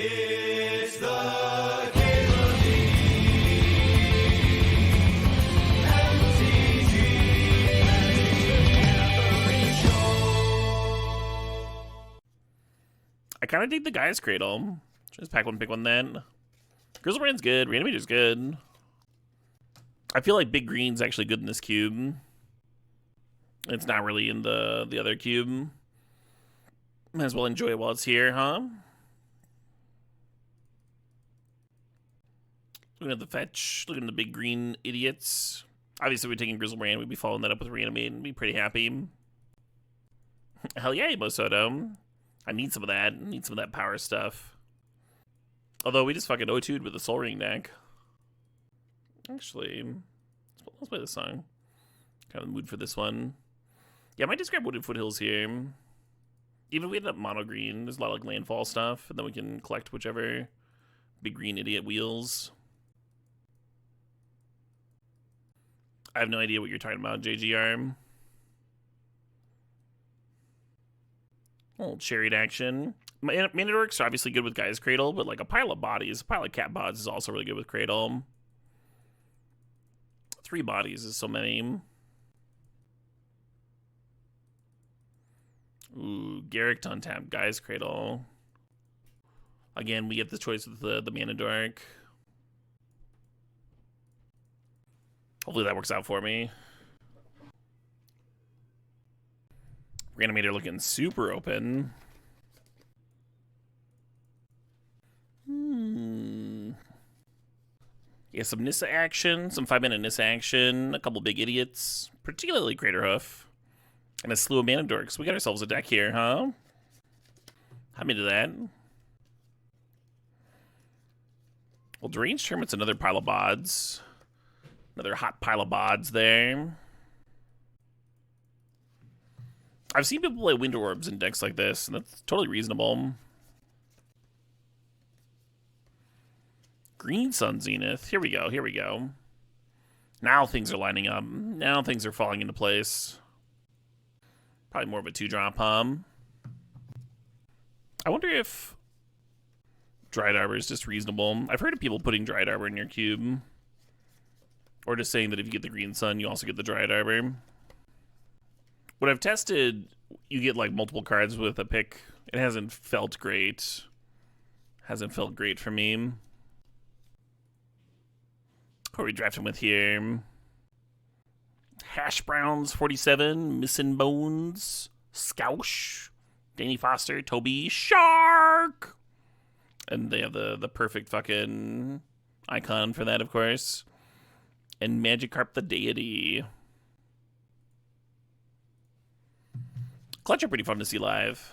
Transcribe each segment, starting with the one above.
It's the Caleb I kind of dig the Guy's Cradle. Just pack one, pick one then. Grizzlebrand's good. Reanimator's good. I feel like Big Green's actually good in this cube. It's not really in the other cube. Might as well enjoy it while it's here, huh? Looking at the fetch. Looking at the Big Green idiots. Obviously, we're taking Grizzlebrand. We'd be following that up with Reanimate and be pretty happy. Hell yeah, Mosoto. I need some of that. I need some of that power stuff. Although we just fucking O2'd with the Soul Ring deck. Actually, let's play this song. Kind of in the mood for this one. Yeah, I might just grab Wooded Foothills here. Even if we end up mono green, there's a lot of like landfall stuff, and then we can collect whichever Big Green idiot wheels. I have no idea what you're talking about, JGR. Little chariot action. Manadorks are obviously good with Guy's Cradle, but like a pile of bodies, a pile of cat bods is also really good with Cradle. 3 bodies is so many. Ooh, Garrick to untap Guy's Cradle. Again, we get the choice with the Manadork. Hopefully that works out for me. Reanimator looking super open. Yeah, some Nissa action, some 5-mana Nissa action, a couple big idiots, particularly Craterhoof, and a slew of Manadorks. We got ourselves a deck here, huh? I'm into that. Well, Deranged Hermit's another pile of bods. Another hot pile of bods there. I've seen people play Wind Orbs in decks like this, and that's totally reasonable. Green Sun Zenith. Here we go, here we go. Now things are lining up. Now things are falling into place. Probably more of a 2-drop, I wonder if Dried Arbor is just reasonable. I've heard of people putting Dried Arbor in your cube. Or just saying that if you get the Green Sun, you also get the Dried Arbor. What I've tested, you get like multiple cards with a pick. It hasn't felt great. Hasn't felt great for me. Who are we drafting with here? Hash Browns 47, Missing Bones, Scoush, Danny Foster, Toby, Shark! And they have the perfect fucking icon for that, of course. And Magikarp the Deity. Clutch are pretty fun to see live.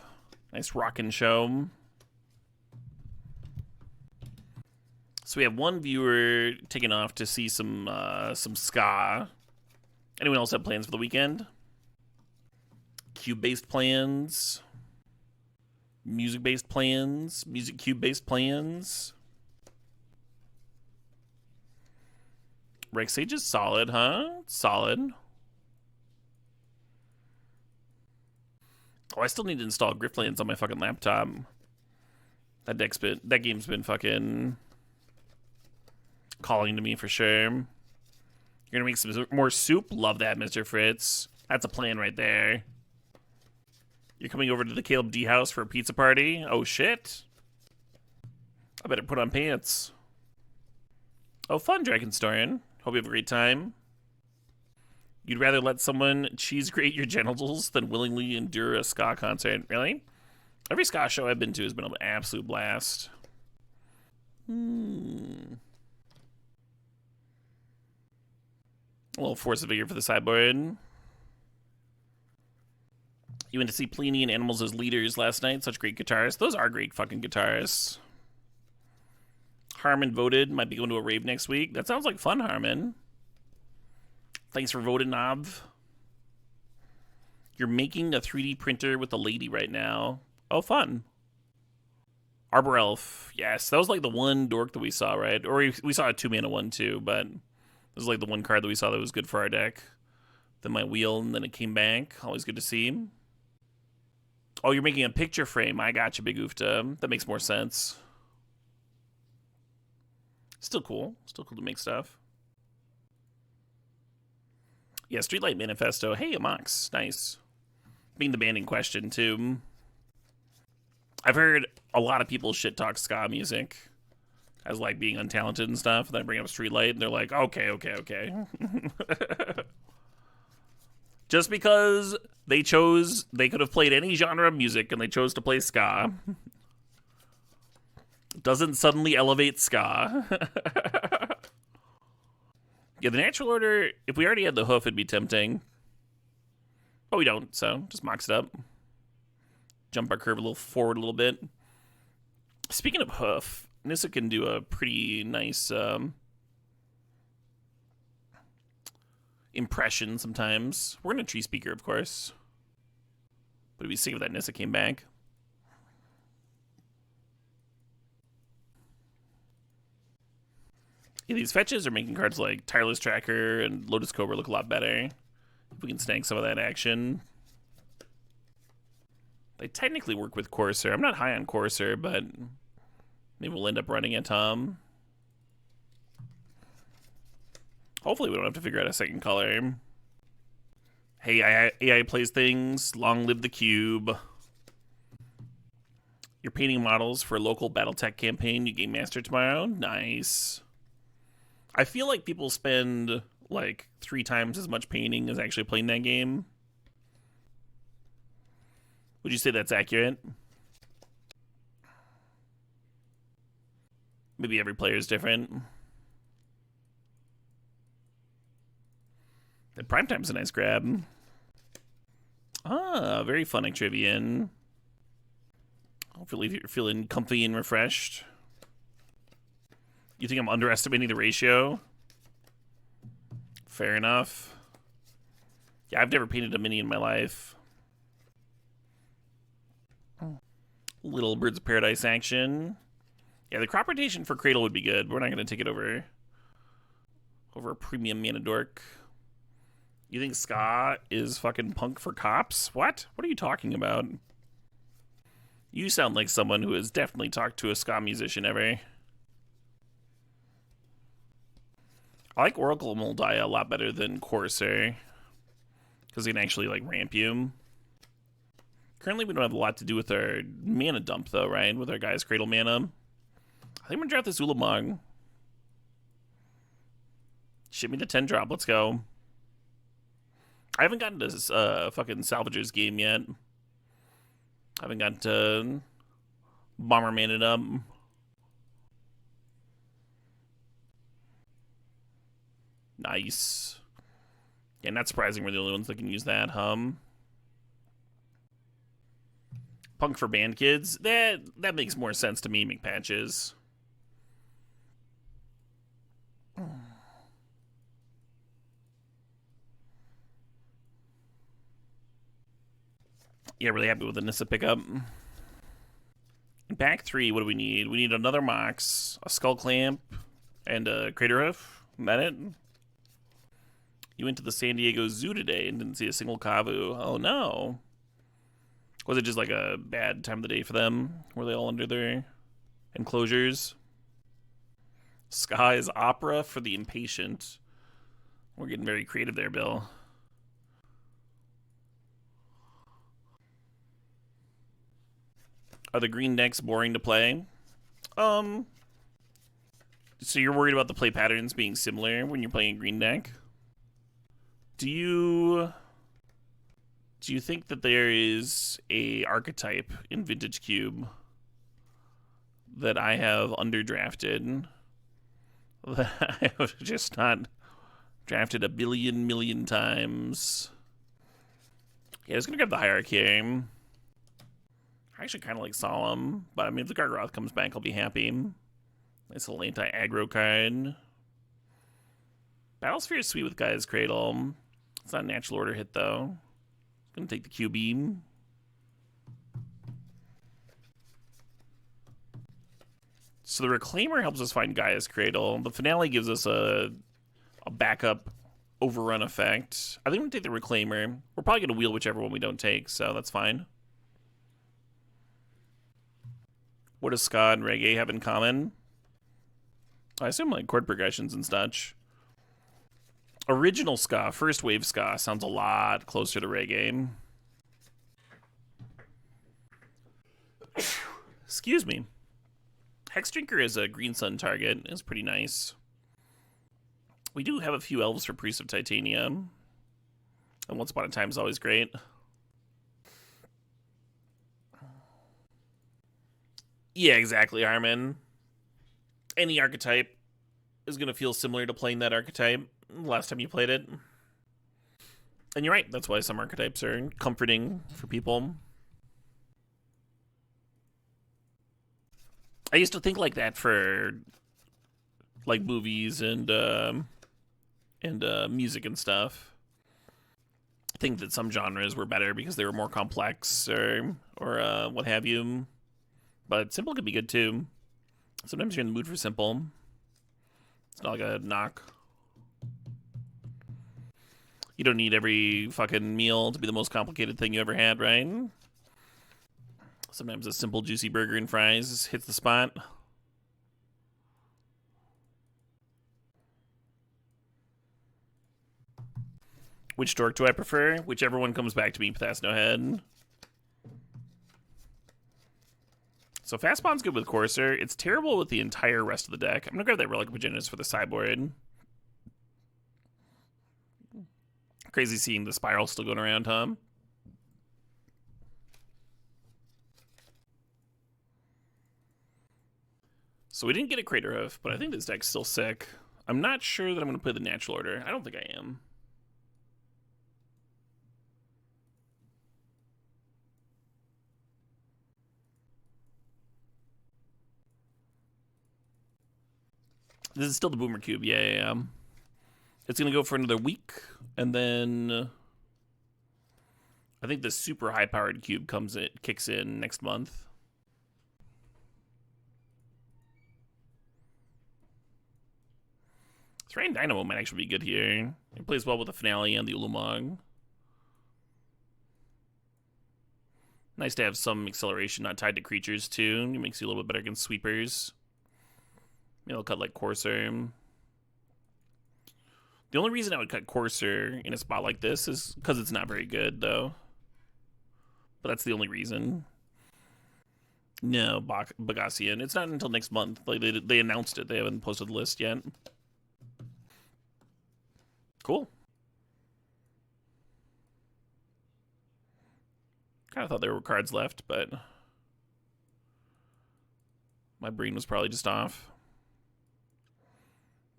Nice rockin' show. So we have one viewer taking off to see some ska. Anyone else have plans for the weekend? Cube-based plans? Music-based plans? Music cube-based plans? Rex Sage is solid, huh? Solid. Oh, I still need to install Griftlands on my fucking laptop. That game's been fucking calling to me for sure. You're gonna make some more soup? Love that, Mr. Fritz. That's a plan right there. You're coming over to the Caleb D house for a pizza party? Oh shit. I better put on pants. Oh, fun, Dragonstorian. Hope you have a great time. You'd rather let someone cheese grate your genitals than willingly endure a ska concert. Really? Every ska show I've been to has been an absolute blast. A little Force of Vigor for the sideboard. You went to see Pliny and Animals as Leaders last night. Such great guitarists. Those are great fucking guitarists. Harmon voted. Might be going to a rave next week. That sounds like fun, Harmon. Thanks for voting, Nav. You're making a 3D printer with a lady right now. Oh, fun. Arbor Elf. Yes, that was like the one dork that we saw, right? Or we saw a 2-mana one too, but this was like the one card that we saw that was good for our deck. Then my wheel, and then it came back. Always good to see. Oh, you're making a picture frame. I got you, Big Oofta. That makes more sense. Still cool. Still cool to make stuff. Yeah, Streetlight Manifesto. Hey, Amox. Nice. Being the band in question, too. I've heard a lot of people shit talk ska music as, like, being untalented and stuff. Then I bring up Streetlight, and they're like, okay. Just because they could have played any genre of music, and they chose to play ska, doesn't suddenly elevate ska. Yeah, the natural order, if we already had the hoof, it'd be tempting. But we don't, so just mox it up. Jump our curve a little forward a little bit. Speaking of hoof, Nissa can do a pretty nice impression sometimes. We're in a tree speaker, of course. But it'd be sick if that Nissa came back. Yeah, these fetches are making cards like Tireless Tracker and Lotus Cobra look a lot better. If we can snag some of that action. They technically work with Courser. I'm not high on Courser, but maybe we'll end up running it, Tom. Hopefully we don't have to figure out a second color. Hey, AI plays things. Long live the cube. You're painting models for a local Battletech campaign. You game master tomorrow. Nice. I feel like people spend like 3 times as much painting as actually playing that game. Would you say that's accurate? Maybe every player is different. And Primetime's a nice grab. Ah, very fun Actrivian. Hopefully you're feeling comfy and refreshed. You think I'm underestimating the ratio? Fair enough. Yeah, I've never painted a mini in my life. Little Birds of Paradise action. Yeah, the crop rotation for Cradle would be good. We're not going to take it over a premium mana dork. You think ska is fucking punk for cops? What? What are you talking about? You sound like someone who has definitely talked to a ska musician ever. I like Oracle Moldiah a lot better than Courser, because they can actually like ramp you. Currently, we don't have a lot to do with our mana dump, though, right? With our guy's Cradle mana. I think I'm going to draft this Ulamog. Ship me the 10 drop. Let's go. I haven't gotten to this fucking Salvagers game yet. I haven't gotten to Bomber Man it up. Nice. Yeah, not surprising we're the only ones that can use that, Punk for band kids. That makes more sense to me, McPatches. Yeah, really happy with the Nissa pickup. Back 3, what do we need? We need another Mox, a Skull Clamp, and a Crater Hoof. Is that it? You went to the San Diego Zoo today and didn't see a single Kavu. Oh no. Was it just like a bad time of the day for them? Were they all under their enclosures? Ska is opera for the impatient. We're getting very creative there, Bill. Are the green decks boring to play? So you're worried about the play patterns being similar when you're playing a green deck? Do you think that there is a archetype in Vintage Cube that I have underdrafted, that I have just not drafted a billion million times? Yeah, I was gonna grab the Hierarchy. I actually kind of like Solemn, but I mean, if the Gargoth comes back, I'll be happy. Nice little anti-aggro card. Battlesphere is sweet with Gaia's Cradle. It's not a natural order hit, though. Gonna take the Q-Beam. So the Reclaimer helps us find Gaia's Cradle. The Finale gives us a backup overrun effect. I think we're gonna take the Reclaimer. We're probably gonna wheel whichever one we don't take, so that's fine. What does ska and reggae have in common? I assume like chord progressions and such. Original ska, first wave ska, sounds a lot closer to reggae. Excuse me. Hex Drinker as a Green Sun target is pretty nice. We do have a few elves for Priest of Titanium. And Once Upon a Time is always great. Yeah, exactly, Harmon. Any archetype is going to feel similar to playing that archetype last time you played it. And you're right, that's why some archetypes are comforting for people. I used to think like that for like movies and music and stuff. I think that some genres were better because they were more complex or what have you. But simple could be good too. Sometimes you're in the mood for simple. It's not like a knock. You don't need every fucking meal to be the most complicated thing you ever had, right? Sometimes a simple juicy burger and fries hits the spot. Which dork do I prefer? Whichever one comes back to me, Pathas No Head. So Fast Spawn's good with Courser. It's terrible with the entire rest of the deck. I'm gonna grab that Relic of Agendas for the sideboard. Crazy seeing the Spiral still going around, huh? So we didn't get a Crater Hoof, but I think this deck's still sick. I'm not sure that I'm gonna play the Natural Order. I don't think I am. This is still the Boomer Cube. Yeah. It's going to go for another week. And then I think the super high-powered cube kicks in next month. Terrain Dynamo might actually be good here. It plays well with the Finale and the Ulamog. Nice to have some acceleration not tied to creatures, too. It makes you a little bit better against sweepers. Maybe I'll cut like Courser. The only reason I would cut Courser in a spot like this is because it's not very good, though. But that's the only reason. No, Bagassian. It's not until next month. Like they announced it. They haven't posted the list yet. Cool. Kind of thought there were cards left, but my brain was probably just off.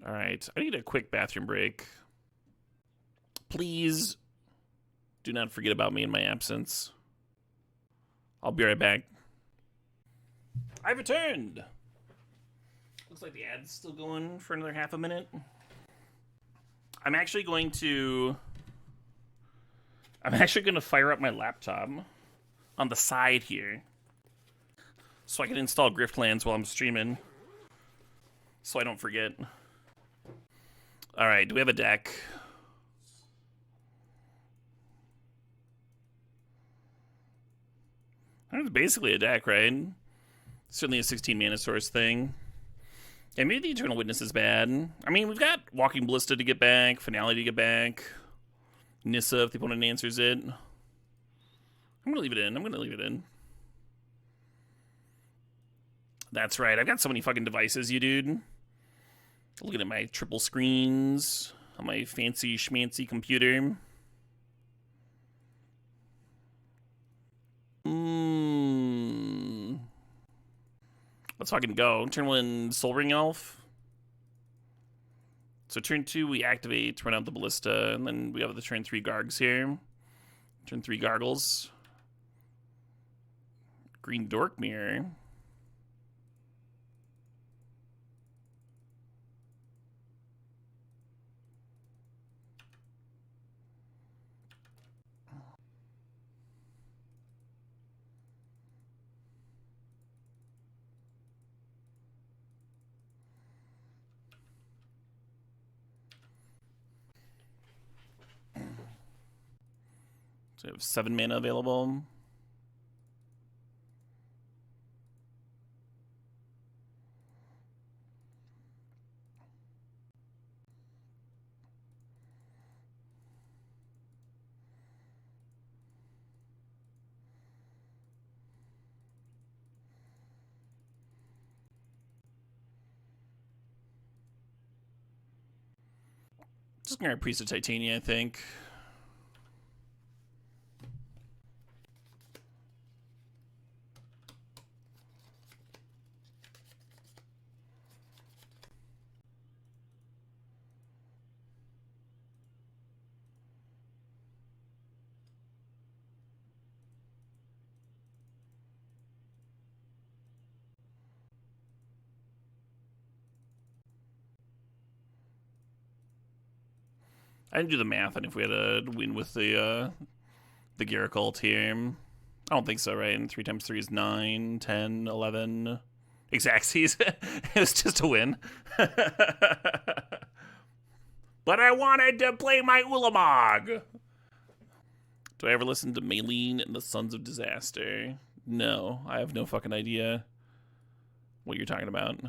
All right, I need a quick bathroom break. Please do not forget about me in my absence. I'll be right back. I've returned. Looks like the ad's still going for another half a minute. I'm actually going to fire up my laptop on the side here so I can install Griftlands while I'm streaming so I don't forget. All right, do we have a deck? It's basically a deck, right? Certainly a 16 mana source thing. Yeah, maybe the Eternal Witness is bad. I mean, we've got Walking Ballista to get back, Finale to get back, Nissa if the opponent answers it. I'm gonna leave it in. That's right, I've got so many fucking devices, you dude. Looking at my triple screens on my fancy schmancy computer. Let's fucking go. Turn 1, Soul Ring Elf. So turn 2, we activate, run out the Ballista, and then we have the turn 3 Gargs here. Turn 3 Gargles. Green Dork Mirror. So we have 7 mana available. Just gonna Priest of Titania, I think. I didn't do the math on if we had a win with the Garicult here. I don't think so, right? And 3 times 3 is 9, 10, 11. Exactsies. It was just a win. But I wanted to play my Ulamog. Do I ever listen to Maylene and the Sons of Disaster? No, I have no fucking idea what you're talking about.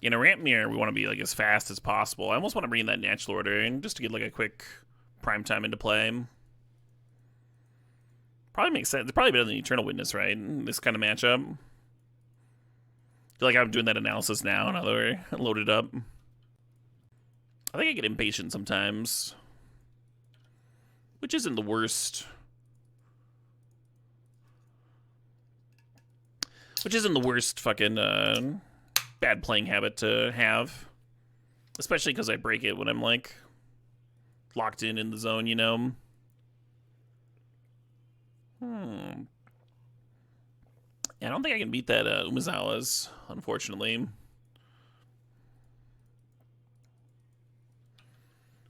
In a ramp mirror, we want to be like as fast as possible. I almost want to bring in that natural order in just to get like a quick prime time into play. Probably makes sense. It's probably better than Eternal Witness, right? This kind of matchup. I feel like I'm doing that analysis now that we're loaded up. I think I get impatient sometimes, which isn't the worst. Which isn't the worst fucking bad playing habit to have. Especially because I break it when I'm like locked in the zone, you know? Yeah, I don't think I can beat that Umazawa's, unfortunately.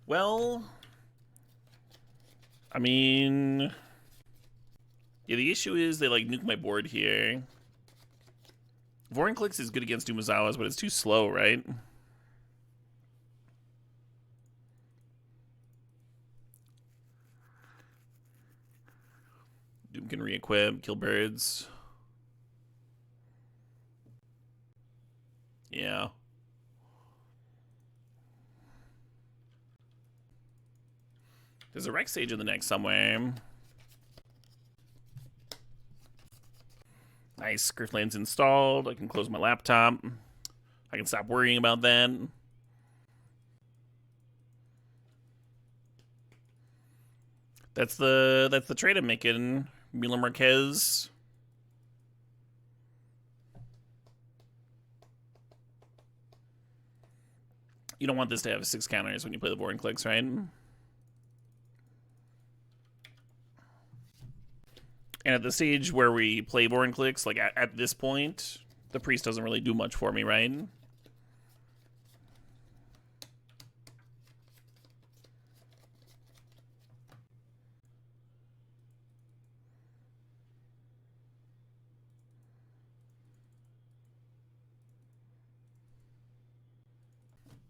Well, I mean, yeah, the issue is they like nuke my board here. Vorinclex is good against Umazawa's, but it's too slow, right? Doom can re-equip, kill birds. Yeah. There's a Rex Sage in the neck somewhere. Nice, Griftland's installed. I can close my laptop. I can stop worrying about that. That's the trade I'm making. Mila Marquez. You don't want this to have 6 counters when you play the Vorinclex, right? And at the stage where we play Vorinclex, like at this point, the priest doesn't really do much for me, right?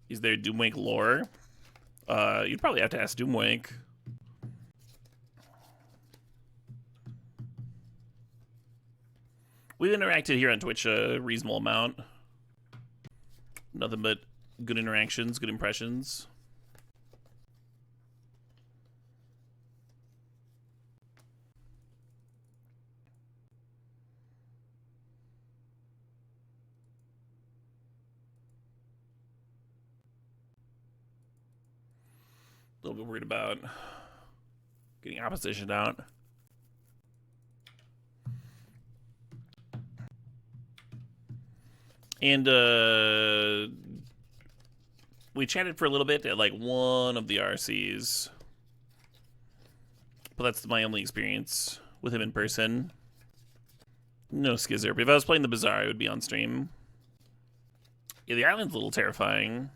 Is there Doomwake lore? You'd probably have to ask Doomwake. We've interacted here on Twitch a reasonable amount. Nothing but good interactions, good impressions. A little bit worried about getting opposition out. And we chatted for a little bit at like one of the RCs. But that's my only experience with him in person. No skizzer. But if I was playing the Bazaar, it would be on stream. Yeah, the island's a little terrifying.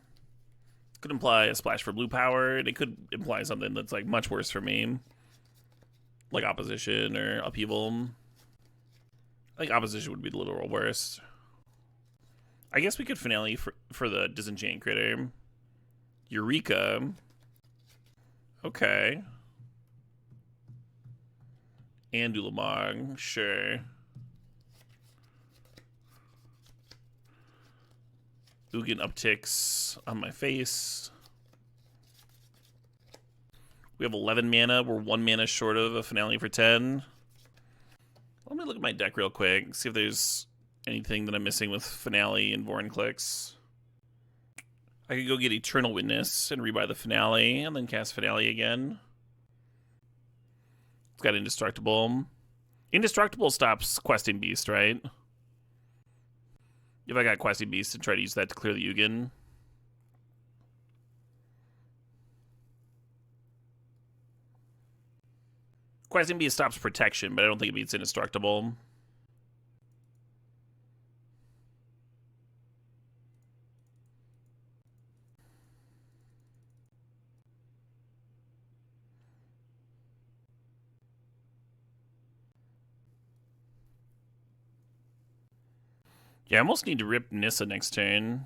Could imply a splash for blue power. It could imply something that's like much worse for me. Like opposition or upheaval. I think opposition would be the literal worst. I guess we could finale for the Disenchant critter. Eureka. Okay. And Ulamog, sure. Ugin upticks on my face. We have 11 mana. We're 1 mana short of a finale for 10. Let me look at my deck real quick. See if there's anything that I'm missing with finale and Vorinclex. I could go get Eternal Witness and rebuy the Finale, and then cast Finale again. It's got Indestructible. Indestructible stops Questing Beast, right? If I got Questing Beast and try to use that to clear the Ugin. Questing Beast stops Protection, but I don't think it beats Indestructible. Yeah, I almost need to rip Nissa next turn.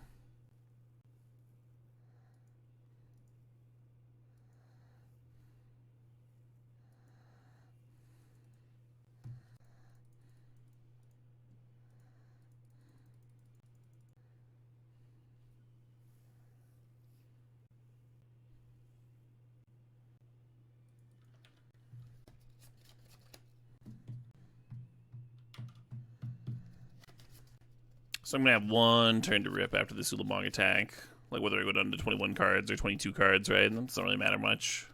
So I'm going to have one turn to rip after the Sulamong attack. Like whether I go down to 21 cards or 22 cards, right? It doesn't really matter much.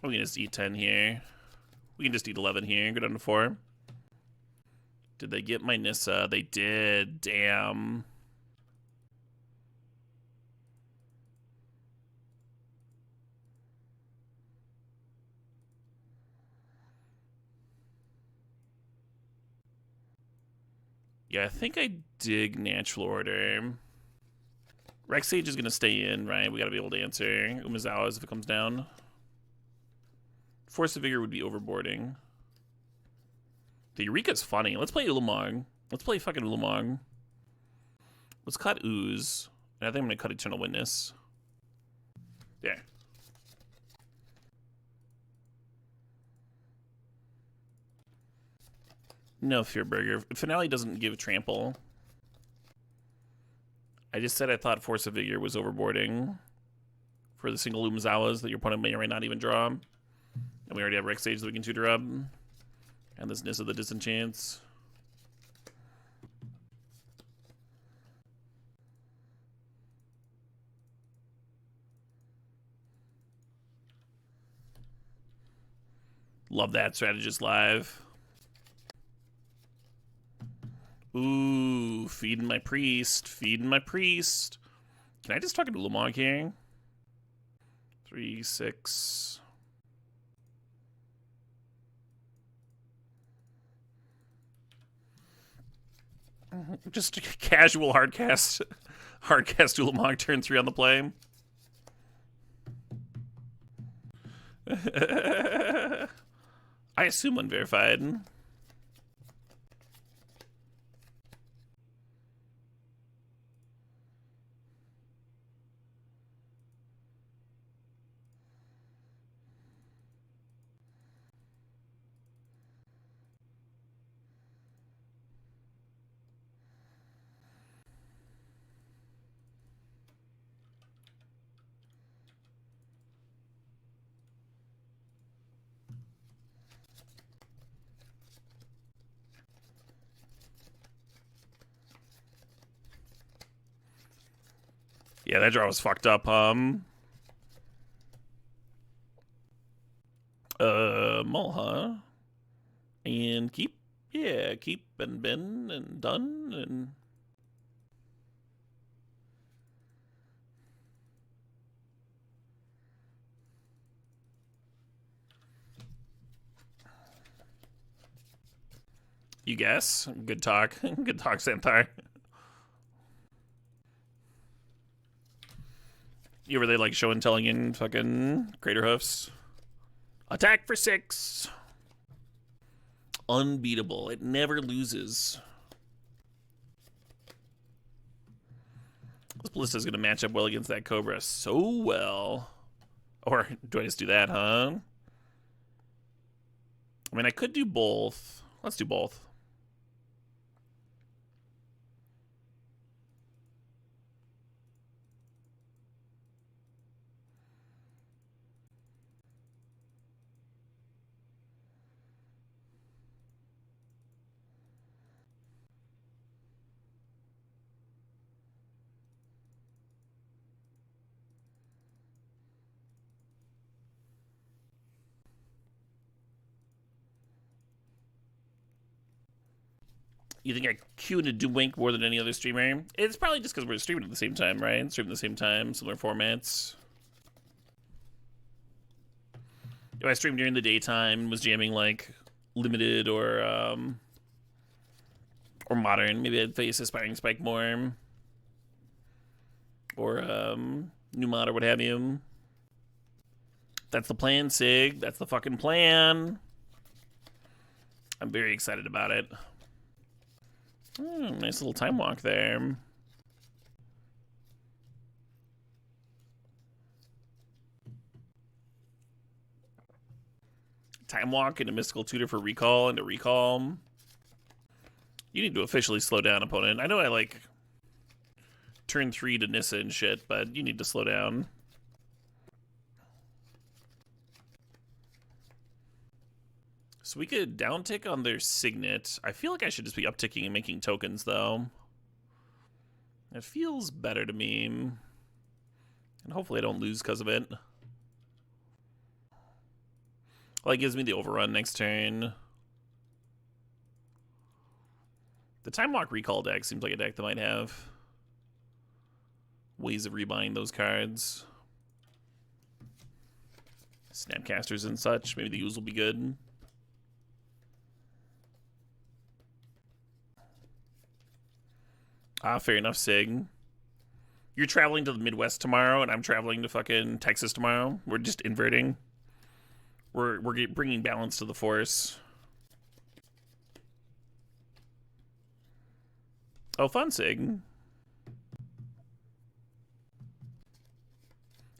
We can just eat 10 here. We can just eat 11 here and go down to 4. Did they get my Nissa? They did. Damn. Yeah, I think I dig Natural Order. Rex Sage is going to stay in, right? We got to be able to answer Umezawa's if it comes down. Force of Vigor would be overboarding. The Eureka's funny. Let's play Ulamog. Let's play fucking Ulamog. Let's cut Ooze. And I think I'm going to cut Eternal Witness. Yeah. No Fearburger. Finale doesn't give trample. I just said I thought Force of Vigor was overboarding for the single Umezawas that your opponent may or may not even draw. And we already have Rex Sage that we can tutor up. And this Nissa the Disenchants. Love that Strategist Live. Ooh, feeding my priest. Feeding my priest. Can I just talk to Ulamog here? 3, 6. Just casual hardcast. Hardcast Ulamog turn 3 on the play. I assume unverified. Yeah, that draw was fucked up. Mulha. And keep. Yeah, keep and bin and done and. You guess? Good talk. Good talk, Santar. You really like show and telling in fucking Crater Hoofs? Attack for 6. Unbeatable. It never loses. This Ballista's going to match up well against that Cobra so well. Or do I just do that, huh? I mean, I could do both. Let's do both. You think I cue into Doom Wink more than any other streamer? It's probably just because we're streaming at the same time, right? Streaming at the same time, similar formats. If I streamed during the daytime, was jamming like limited or modern, maybe I'd face Aspiring Spike more. Or new mod or what have you. That's the plan, Sig. That's the fucking plan. I'm very excited about it. Nice little time walk there. Time walk into Mystical Tutor for recall into recall. You need to officially slow down, opponent. I know I like turn 3 to Nissa and shit, but you need to slow down. So we could downtick on their Signet. I feel like I should just be upticking and making tokens, though. It feels better to me. And hopefully I don't lose because of it. Well, it gives me the overrun next turn. The Time Walk Recall deck seems like a deck that might have ways of rebuying those cards. Snapcasters and such. Maybe the use will be good. Fair enough, Sig. You're traveling to the Midwest tomorrow, and I'm traveling to fucking Texas tomorrow. We're just inverting. We're bringing balance to the force. Oh, fun, Sig.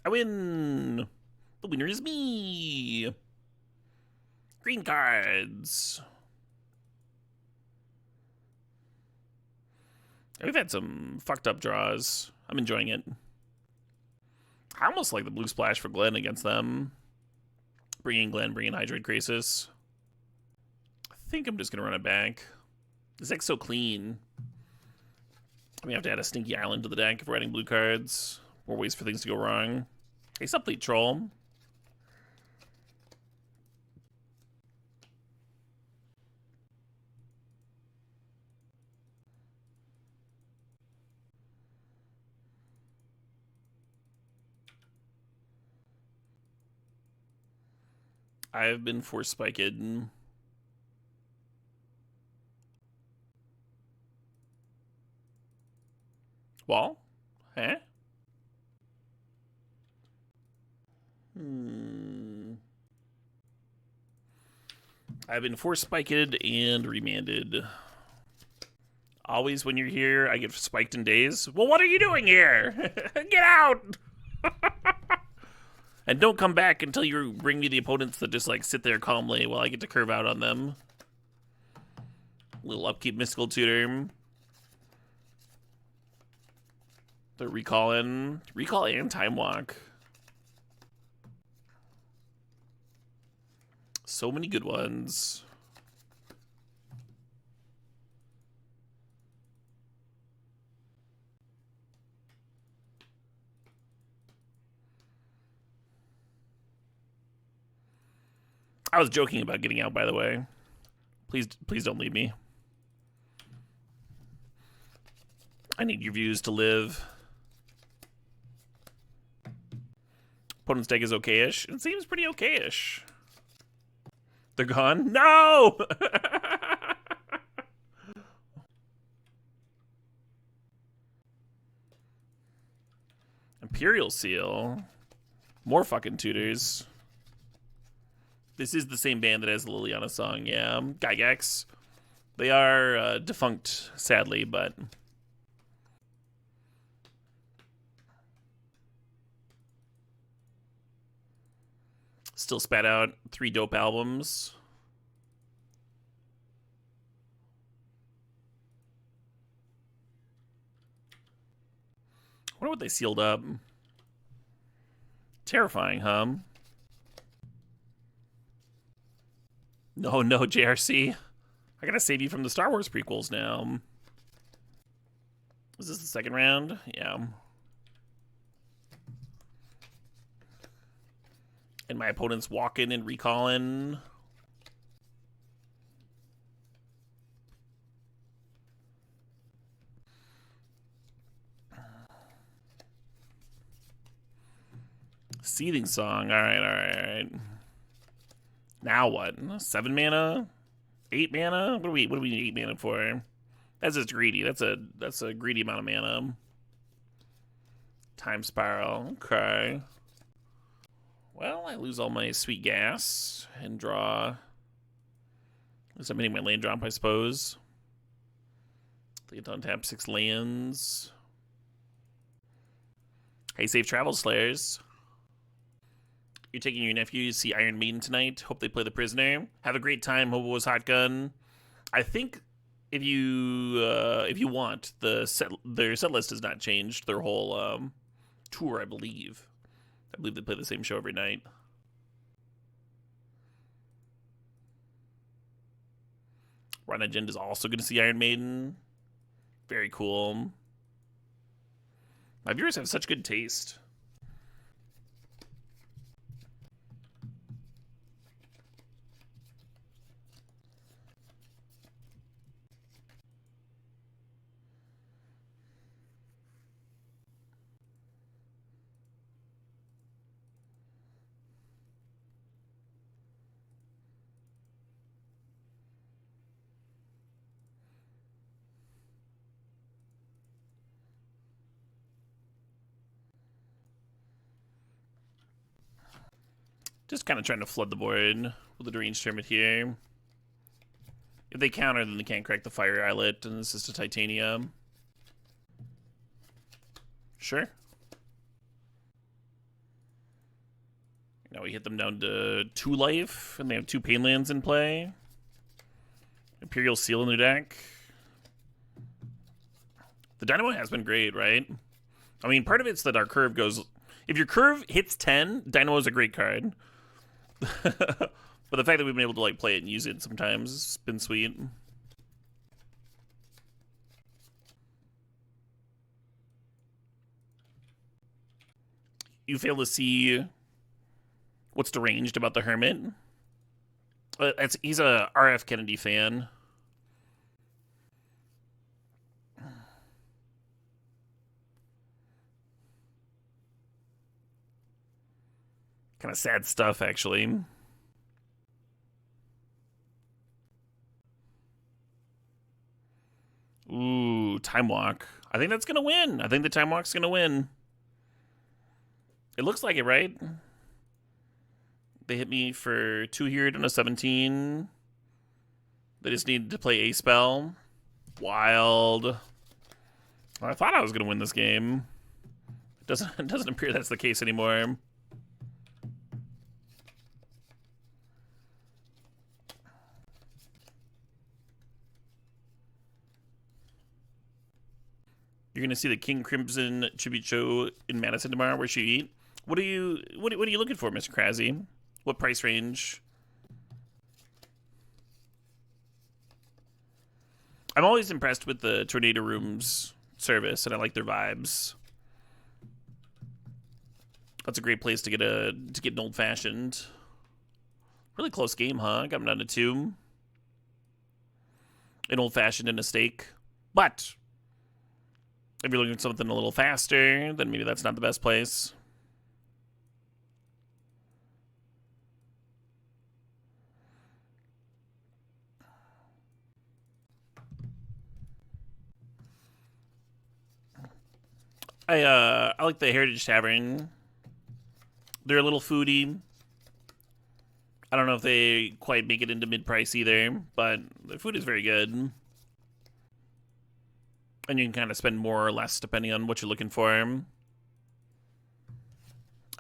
I win. The winner is me. Green cards. We've had some fucked up draws. I'm enjoying it. I almost like the blue splash for Glenn against them. Bringing Glenn, bringing Hydrate Crisis. I think I'm just going to run it back. This deck's so clean. We have to add a Stinky Island to the deck if we're adding blue cards. More ways for things to go wrong. Hey, Supplete Troll. I've been force spiked. Wall? Huh? I've been force spiked and remanded. Always when you're here, I get spiked in days. Well, what are you doing here? Get out! And don't come back until you bring me the opponents that just like sit there calmly while I get to curve out on them. Little upkeep Mystical Tutor. They're recalling. Recall and Time Walk. So many good ones. I was joking about getting out, by the way. Please don't leave me. I need your views to live. Opponent's deck is okay-ish. It seems pretty okay-ish. They're gone? No! Imperial Seal. More fucking tutors. This is the same band that has the Liliana song, yeah. Gygax. They are defunct, sadly, but... Still spat out 3 dope albums. I wonder what they sealed up. Terrifying, huh? No, JRC. I gotta save you from the Star Wars prequels now. Was this the second round? Yeah. And my opponent's walking and recalling. Seething Song. All right, all right, all right. Now what? 7 mana? 8 mana? What do we need 8 mana for? That's just greedy. That's a greedy amount of mana. Time Spiral. Okay. Well, I lose all my sweet gas and draw. Is I'm hitting my land drop, I suppose. I get to untap 6 lands. Hey, safe travels, Slayers. You're taking your nephew to see Iron Maiden tonight. Hope they play The Prisoner. Have a great time. Hope it was Hot Gun. I think if you want, their set list has not changed. Their whole tour, I believe. I believe they play the same show every night. Run Agenda is also going to see Iron Maiden. Very cool. My viewers have such good taste. Just kind of trying to flood the board with a Deranged Hermit here. If they counter, then they can't crack the Fire Islet, and this is to Titanium. Sure. Now we hit them down to 2 life, and they have 2 pain lands in play. Imperial Seal in their deck. The Dynamo has been great, right? I mean, part of it's that our curve goes... If your curve hits 10, Dynamo is a great card. But the fact that we've been able to like play it and use it sometimes has been sweet. You fail to see what's deranged about the Hermit. He's a RF Kennedy fan. Kind of sad stuff, actually. Ooh, Time Walk. I think that's going to win. I think the Time Walk's going to win. It looks like it, right? They hit me for 2 here and a 17. They just needed to play a spell. Wild. I thought I was going to win this game. It doesn't appear that's the case anymore. You're gonna see the King Crimson tribute show in Madison tomorrow. Where should you eat? What are you looking for, Mr. Krasy? What price range? I'm always impressed with the Tornado Room's service, and I like their vibes. That's a great place to get an old fashioned. Really close game, huh? Got them down to 2. An old fashioned and a steak, but. If you're looking for something a little faster, then maybe that's not the best place. I like the Heritage Tavern. They're a little foodie. I don't know if they quite make it into mid-price either, but their food is very good. And you can kind of spend more or less depending on what you're looking for.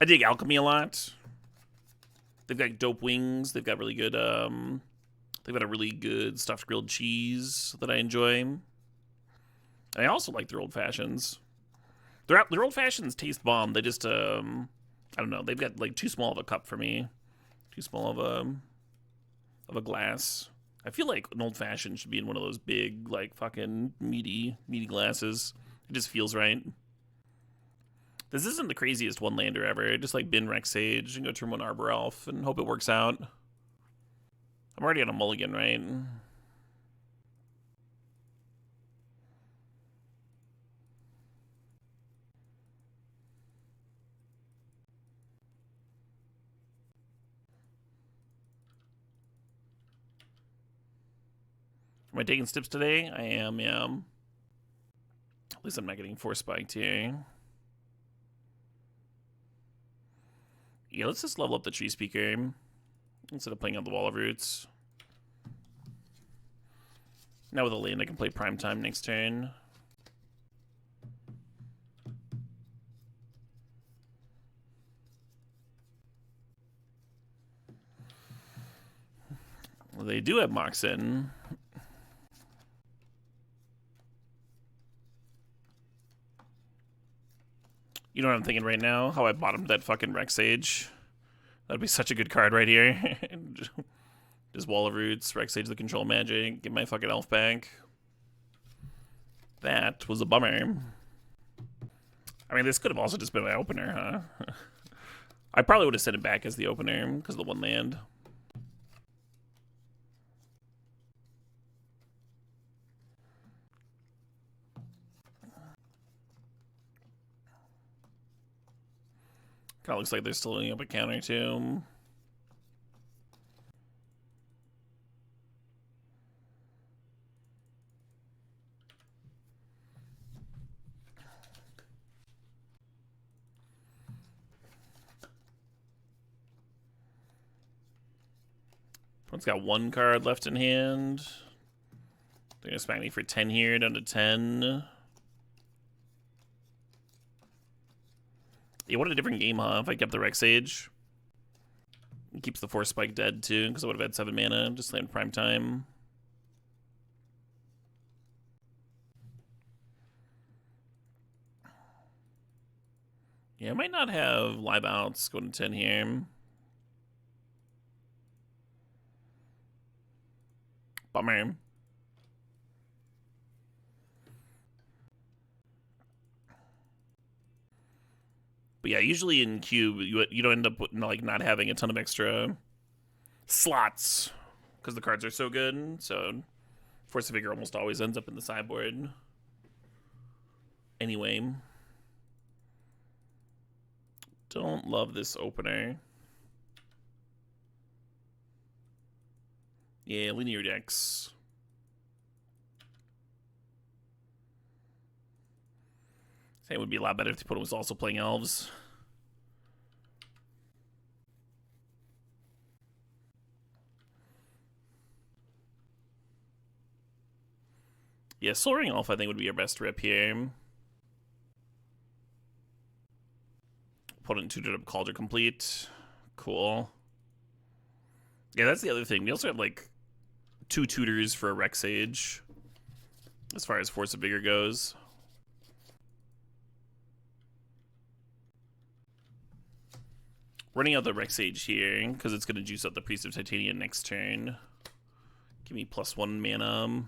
I dig Alchemy a lot. They've got dope wings. They've got really good, they've got a really good stuffed grilled cheese that I enjoy. And I also like their old fashions. Their old fashions taste bomb. They just, I don't know. They've got like too small of a cup for me. Too small of a glass. I feel like an old fashioned should be in one of those big, like, fucking meaty glasses. It just feels right. This isn't the craziest one lander ever. Just like bin Rex Sage and go turn 1 Arbor Elf and hope it works out. I'm already on a mulligan, right? Am I taking steps today? I am, yeah. At least I'm not getting force spiked here. Yeah, let's just level up the tree speaker instead of playing out the wall of roots. Now with a land, I can play prime time next turn. Well, they do have Moxen. You know what I'm thinking right now? How I bottomed that fucking Rex Sage. That'd be such a good card right here. Just Wall of Roots, Rex Sage the control magic, get my fucking elf back. That was a bummer. I mean, this could have also just been my opener, huh? I probably would have sent it back as the opener because of the one land. Kind of looks like they're still loading up a counter too. One's got one card left in hand. They're gonna smack me for 10 here, down to 10. Yeah, what a different game, huh? If I kept the Rex Sage. It keeps the Force Spike dead, too, because I would have had 7 mana. Just slammed prime time. Yeah, I might not have live outs going to 10 here. Bummer. But yeah, usually in Cube, you don't end up like not having a ton of extra slots because the cards are so good. So Force of Vigor almost always ends up in the sideboard. Anyway, don't love this opener. Yeah, linear decks. It would be a lot better if the opponent was also playing elves. Yeah, Soaring Elf I think would be your best rip here. Opponent tutored up Cauldron complete. Cool. Yeah, that's the other thing. We also have like 2 tutors for a Rex Sage as far as Force of Vigor goes. Running out the Rex Sage here because it's going to juice up the Priest of Titania next turn. Give me +1 mana.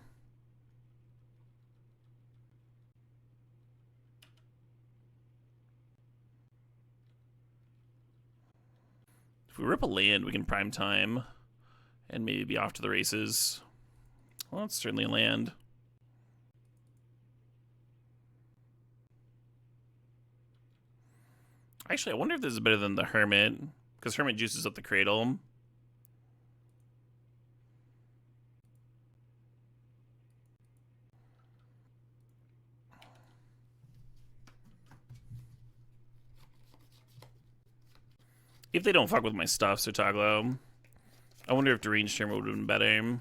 If we rip a land, we can prime time and maybe be off to the races. Well, it's certainly a land. Actually, I wonder if this is better than the Hermit, because Hermit juices up the Cradle. If they don't fuck with my stuff, Sotaglo, I wonder if Deranged Hermit would have been better.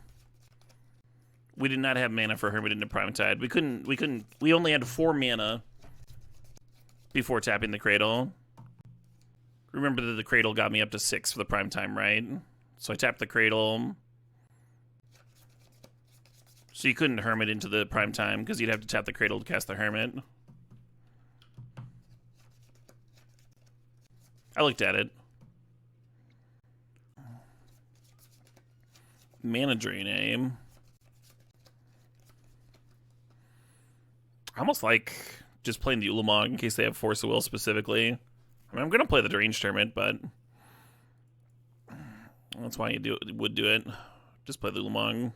We did not have mana for Hermit into Primetide. We only had 4 mana before tapping the Cradle. Remember that the Cradle got me up to 6 for the prime time, right? So I tapped the Cradle. So you couldn't Hermit into the prime time because you'd have to tap the Cradle to cast the Hermit. I looked at it. Mana Drain aim. I almost like just playing the Ulamog in case they have Force of Will specifically. I mean, I'm going to play the Deranged Hermit, but that's why you would do it. Just play the Ulamog.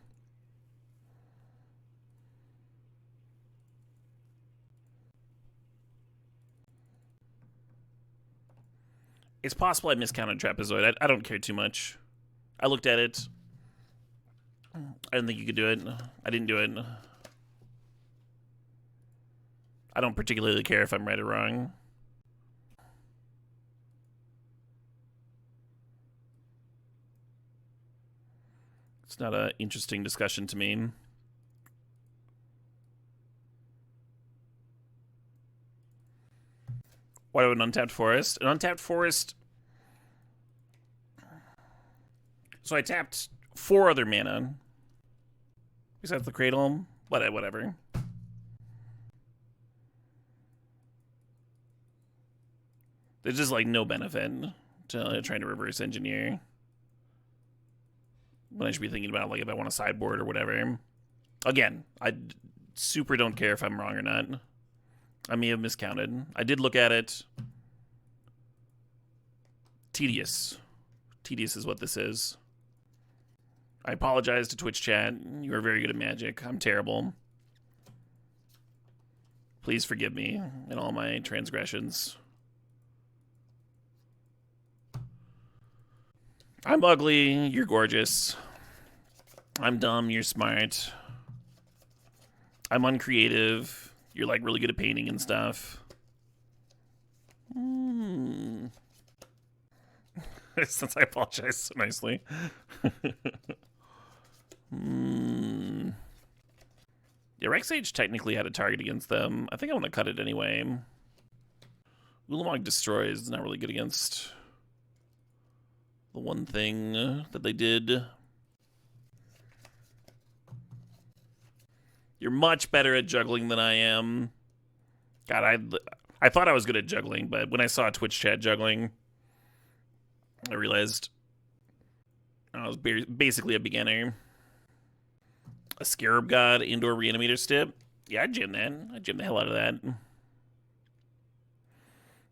It's possible I miscounted Trapezoid. I don't care too much. I looked at it. I didn't think you could do it. I didn't do it. I don't particularly care if I'm right or wrong. It's not an interesting discussion to me. Why do an untapped forest? An untapped forest. So I tapped 4 other mana. Besides the cradle. Whatever. There's just like no benefit to trying to reverse engineer. When I should be thinking about like if I want a sideboard or whatever. Again, I super don't care if I'm wrong or not. I may have miscounted. I did look at it. Tedious. Tedious is what this is. I apologize to Twitch chat. You are very good at Magic. I'm terrible. Please forgive me in all my transgressions. I'm ugly. You're gorgeous. I'm dumb. You're smart. I'm uncreative. You're like really good at painting and stuff. Since I apologize so nicely. Yeah, Rexage technically had a target against them. I think I want to cut it anyway. Ulamog Destroys is not really good against the one thing that they did. You're much better at juggling than I am. God, I thought I was good at juggling, but when I saw Twitch chat juggling, I realized I was basically a beginner. A Scarab God Indoor Reanimator Stip. Yeah, I'd gym that. I'd gym the hell out of that.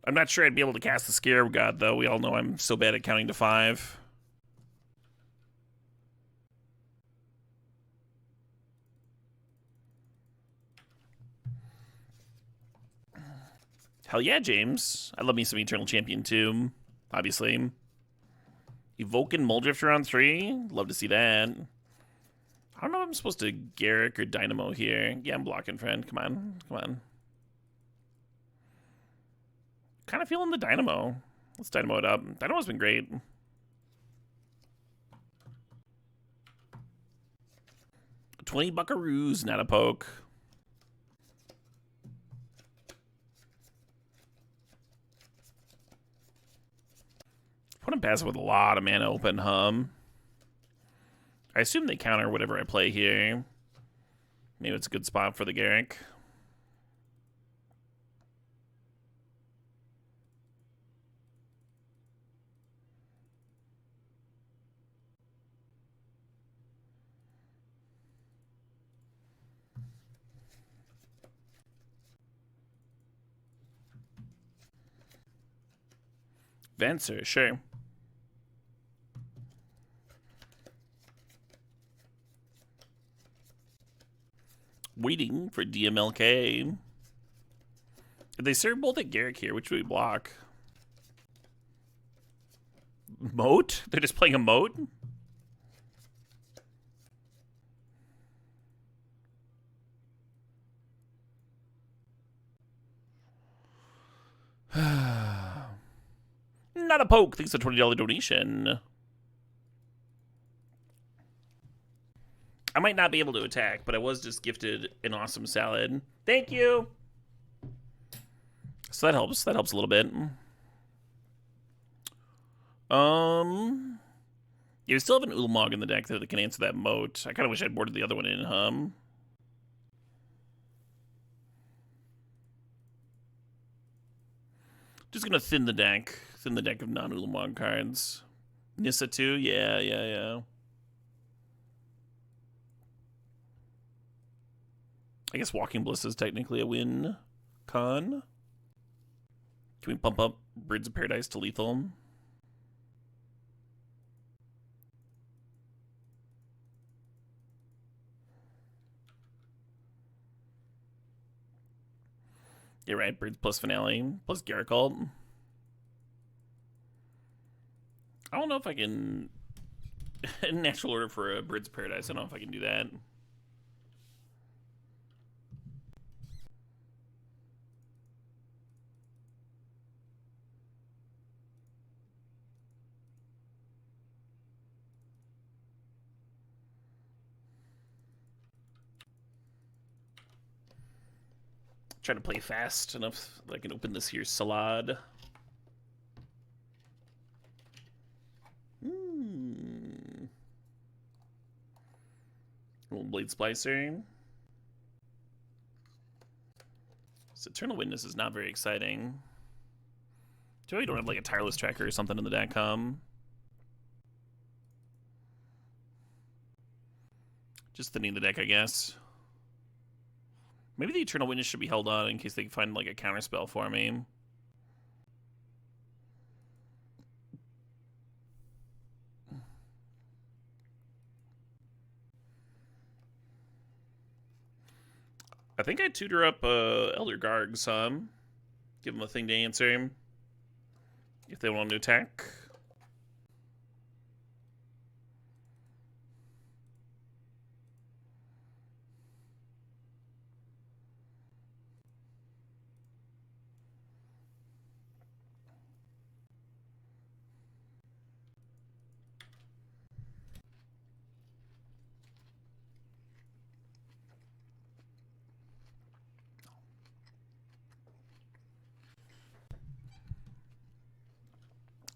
I'm not sure I'd be able to cast the Scarab God, though. We all know I'm so bad at counting to 5. Hell yeah, James. I love me some Eternal Champion, too. Obviously. Evoking Muldrifter on 3. Love to see that. I don't know if I'm supposed to Garrick or Dynamo here. Yeah, I'm blocking, friend. Come on. Come on. Kind of feeling the Dynamo. Let's Dynamo it up. Dynamo's been great. $20 buckaroos, not a poke. Put him passive with a lot of mana open, I assume they counter whatever I play here. Maybe it's a good spot for the Garrick. Venser, sure. Waiting for DMLK. If they serve both at Garrick here, which would we block? Moat? They're just playing a moat? Not a poke. Thanks for the $20 donation. I might not be able to attack, but I was just gifted an awesome salad. Thank you. So that helps. That helps a little bit. You still have an Ulamog in the deck that can answer that moat. I kind of wish I'd boarded the other one in, Just gonna thin the deck. Thin the deck of non-Ulamog cards. Nissa too? Yeah. I guess Walking Bliss is technically a win con. Can we pump up Birds of Paradise to lethal? You're right, Birds plus Finale, plus Garrick. I don't know if I can Natural order for a Birds of Paradise. I don't know if I can do that. Trying to play fast enough that I can open this here salad. Little Blade Splicer. This Eternal Witness is not very exciting. Do you don't have like a Tireless Tracker or something in the deck? Just thinning the deck, I guess. Maybe the Eternal Witness should be held on in case they can find like a counterspell for me. I think I'd tutor up Elder Garg some. Give them a thing to answer if they want to attack.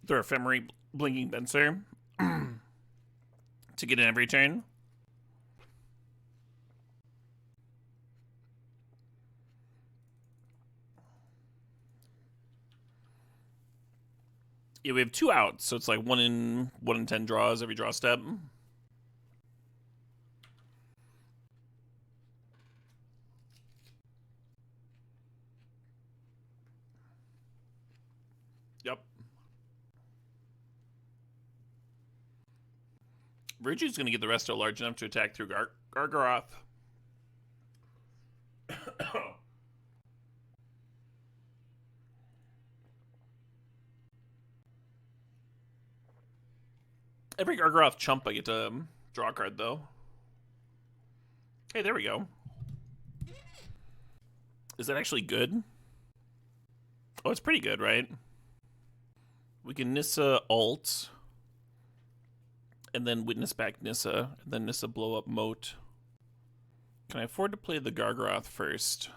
Throw Ephemery Blinking Benser to get in every turn. Yeah, we have 2 outs, so it's like 1 in 10 draws every draw step. Yep. Virtue's going to get the resto large enough to attack through Gargaroth. Every Gargaroth chump I get to draw a card, though. Hey, there we go. Is that actually good? Oh, it's pretty good, right? We can Nissa alt, and then witness back Nissa, and then Nissa blow up Moat. Can I afford to play the Gargaroth first?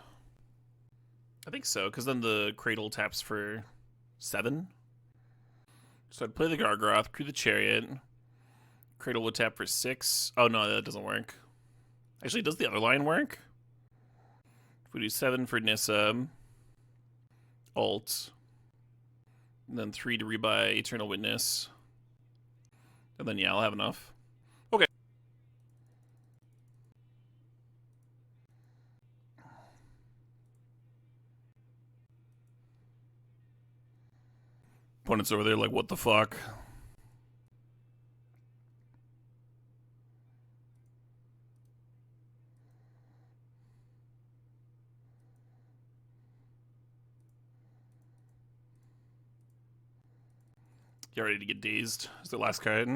I think so, because then the Cradle taps for 7. So I'd play the Gargaroth, crew the Chariot. Cradle would tap for 6. Oh no, that doesn't work. Actually, does the other line work? If we do 7 for Nissa, alt, and then 3 to rebuy Eternal Witness, and then yeah, I'll have enough. Okay. Opponent's over there like, what the fuck? Get ready to get dazed. Is the last card.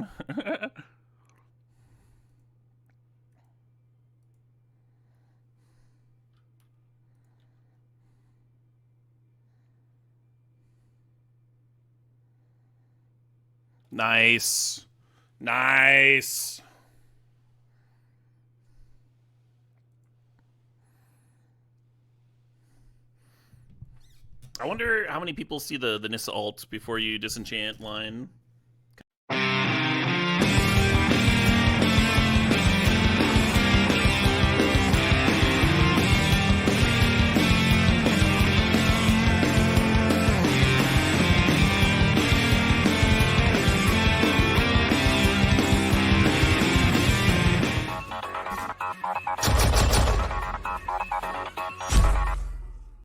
Nice. Nice. I wonder how many people see the Nissa alt before you disenchant line.